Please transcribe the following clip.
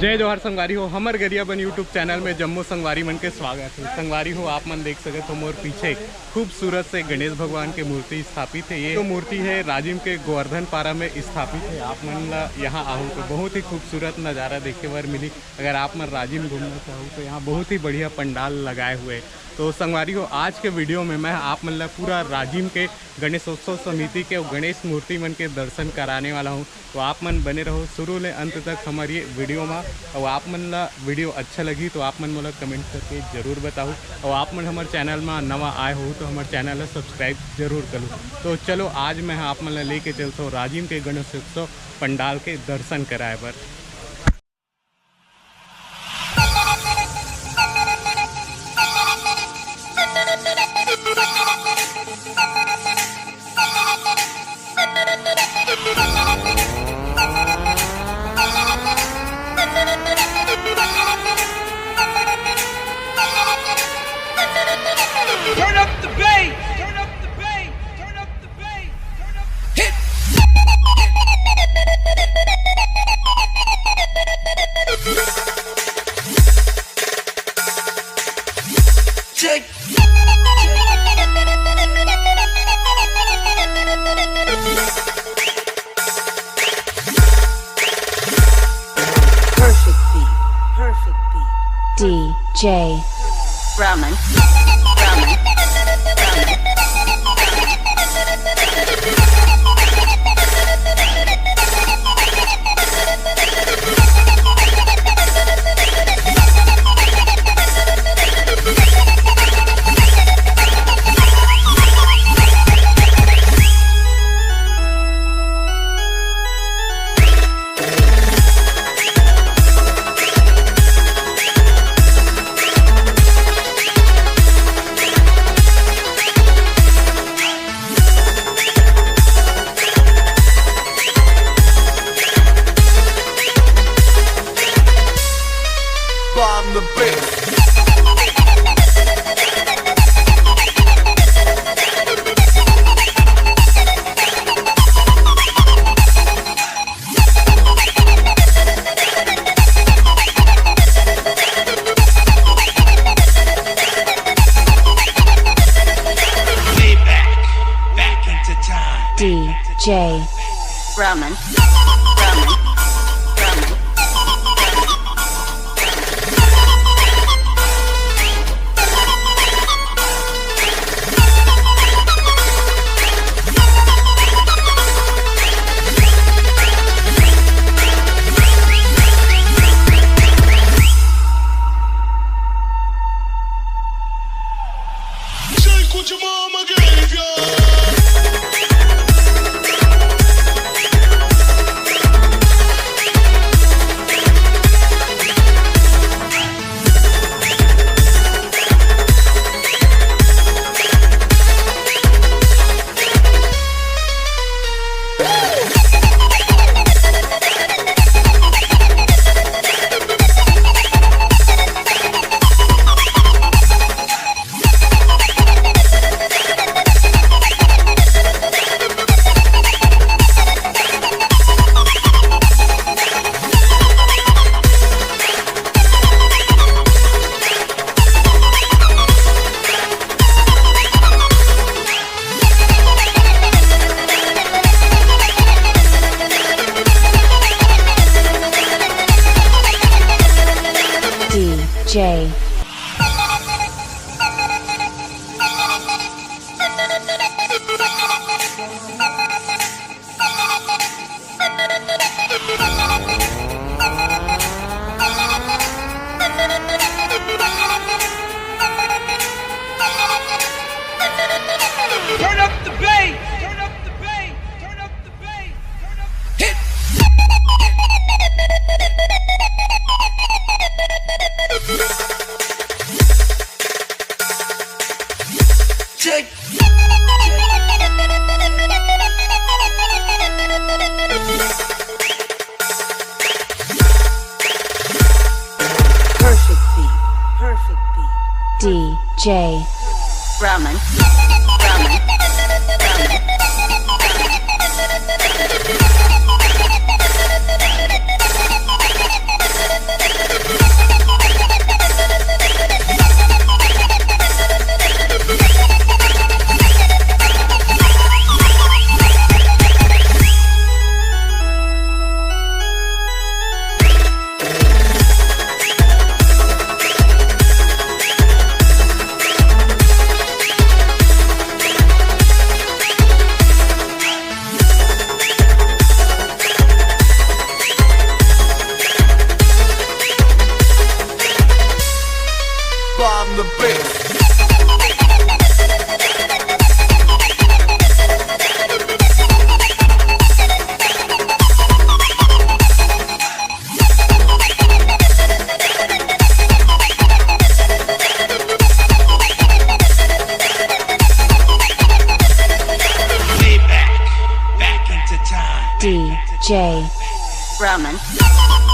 जय जोहर संगवारी हो। हमर गरियाबंद यूट्यूब चैनल में जम्मू संगवारी मन के स्वागत है। संगवारी हो, आप मन देख सके तो मोर पीछे खूबसूरत से गणेश भगवान की मूर्ति स्थापित है। ये तो मूर्ति है राजिम के गोवर्धन पारा में स्थापित है। आप मन यहाँ आओ तो बहुत ही खूबसूरत नज़ारा देखे बर मिली। अगर आप मन राजिम घूमना चाहो तो यहाँ बहुत ही बढ़िया पंडाल लगाए हुए। तो संगवारी हो, आज के वीडियो में मैं आप मन पूरा राजिम के गणेशोत्सव समिति के गणेश मूर्ति मन के दर्शन कराने वाला हूँ। तो आप मन बने रहो शुरू ले अंत तक हमारी वीडियो में। और आप मन ला वीडियो अच्छा लगी तो आप मन मोला कमेंट करके ज़रूर बताओ। और आप मन हमारे चैनल में नवा आए हो तो हमारे चैनल ला सब्सक्राइब जरूर करो। तो चलो आज मैं आप मन ला लेके चलता हूँ राजिम के गणेशोत्सव पंडाल के दर्शन कराए पर। Turn up the bass, turn up the bass, turn up the bass, turn up hit. Check. Perfect beat. DJ Raman. Bomb the bass. Back into time. DJ Raman. Take what your mama gave you. DJ Turn up the bass, turn up the bass, turn up the bass, turn up hit. Check. Perfect beat. DJ Raman. face. Back into time. DJ Raman.